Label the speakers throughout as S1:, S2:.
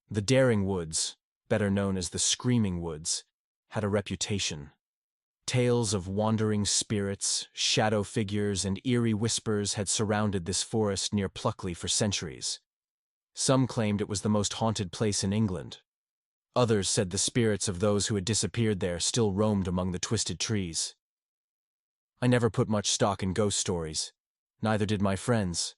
S1: The Daring Woods, better known as the Screaming Woods, had a reputation. Tales of wandering spirits, shadow figures, and eerie whispers had surrounded this forest near Pluckley for centuries. Some claimed it was the most haunted place in England. Others said the spirits of those who had disappeared there still roamed among the twisted trees. I never put much stock in ghost stories. Neither did my friends.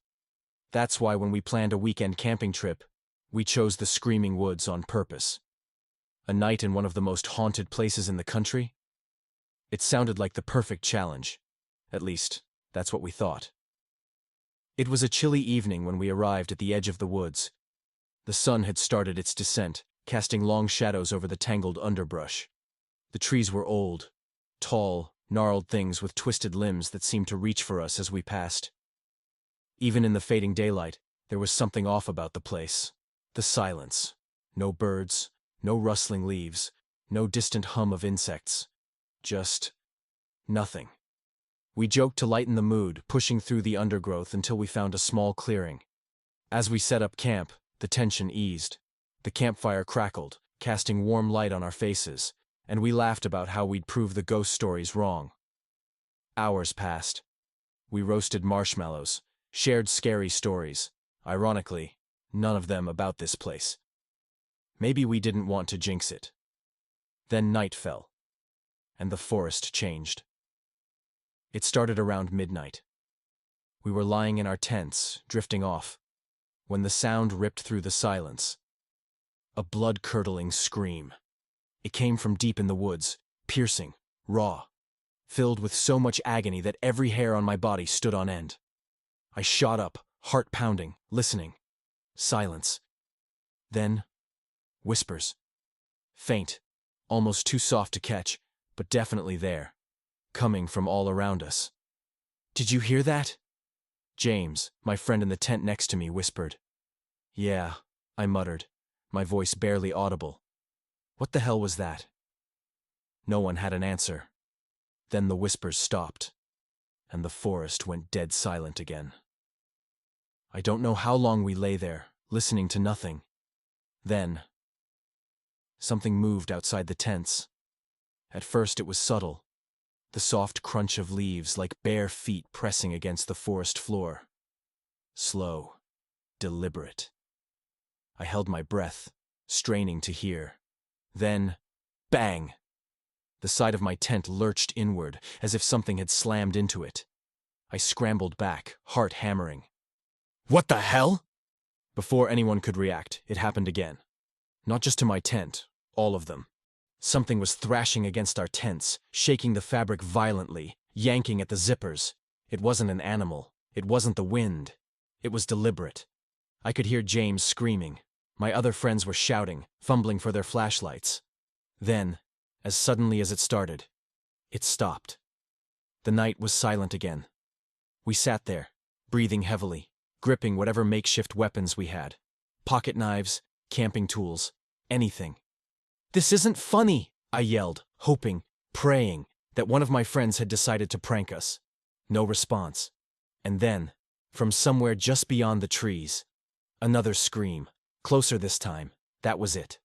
S1: That's why when we planned a weekend camping trip, we chose the Screaming Woods on purpose. A night in one of the most haunted places in the country? It sounded like the perfect challenge. At least, that's what we thought. It was a chilly evening when we arrived at the edge of the woods. The sun had started its descent, casting long shadows over the tangled underbrush. The trees were old, tall, gnarled things with twisted limbs that seemed to reach for us as we passed. Even in the fading daylight, there was something off about the place. The silence. No birds, no rustling leaves, no distant hum of insects. Just nothing. We joked to lighten the mood, pushing through the undergrowth until we found a small clearing. As we set up camp, the tension eased. The campfire crackled, casting warm light on our faces, and we laughed about how we'd prove the ghost stories wrong. Hours passed. We roasted marshmallows, shared scary stories. Ironically, none of them about this place. Maybe we didn't want to jinx it. Then night fell, and the forest changed. It started around midnight. We were lying in our tents, drifting off, when the sound ripped through the silence. A blood-curdling scream. It came from deep in the woods, piercing, raw, filled with so much agony that every hair on my body stood on end. I shot up, heart pounding, listening. Silence. Then, whispers. Faint, almost too soft to catch, but definitely there, coming from all around us. "Did you hear that?" James, my friend in the tent next to me, whispered. "Yeah," I muttered, my voice barely audible. "What the hell was that?" No one had an answer. Then the whispers stopped, and the forest went dead silent again. I don't know how long we lay there, listening to nothing. Then, something moved outside the tents. At first it was subtle, the soft crunch of leaves like bare feet pressing against the forest floor. Slow, deliberate. I held my breath, straining to hear. Then, bang! The side of my tent lurched inward, as if something had slammed into it. I scrambled back, heart hammering. "What the hell?" Before anyone could react, it happened again. Not just to my tent, all of them. Something was thrashing against our tents, shaking the fabric violently, yanking at the zippers. It wasn't an animal. It wasn't the wind. It was deliberate. I could hear James screaming. My other friends were shouting, fumbling for their flashlights. Then, as suddenly as it started, it stopped. The night was silent again. We sat there, breathing heavily, gripping whatever makeshift weapons we had. Pocket knives, camping tools, anything. "This isn't funny," I yelled, hoping, praying, that one of my friends had decided to prank us. No response. And then, from somewhere just beyond the trees, another scream, closer this time. That was it.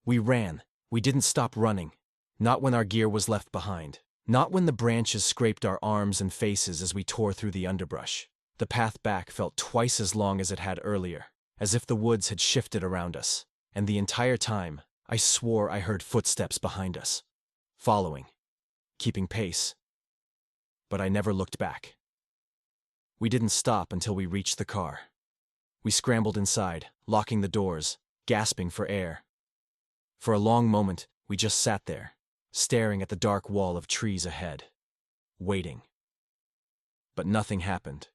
S1: We ran. We didn't stop running. Not when our gear was left behind. Not when the branches scraped our arms and faces as we tore through the underbrush. The path back felt twice as long as it had earlier, as if the woods had shifted around us. And the entire time, I swore I heard footsteps behind us. Following. Keeping pace. But I never looked back. We didn't stop until we reached the car. We scrambled inside, locking the doors, gasping for air. For a long moment, we just sat there, staring at the dark wall of trees ahead, waiting. But nothing happened.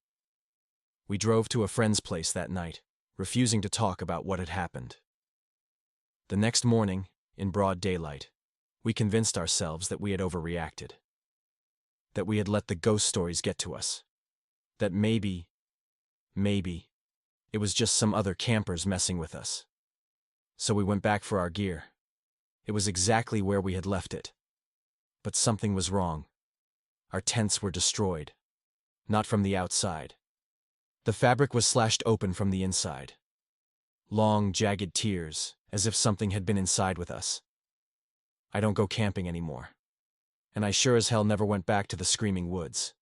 S1: We drove to a friend's place that night, refusing to talk about what had happened. The next morning, in broad daylight, we convinced ourselves that we had overreacted. That we had let the ghost stories get to us. That maybe, it was just some other campers messing with us. So we went back for our gear. It was exactly where we had left it. But something was wrong. Our tents were destroyed. Not from the outside. The fabric was slashed open from the inside. long, jagged tears, as if something had been inside with us. I don't go camping anymore. And I sure as hell never went back to the screaming woods.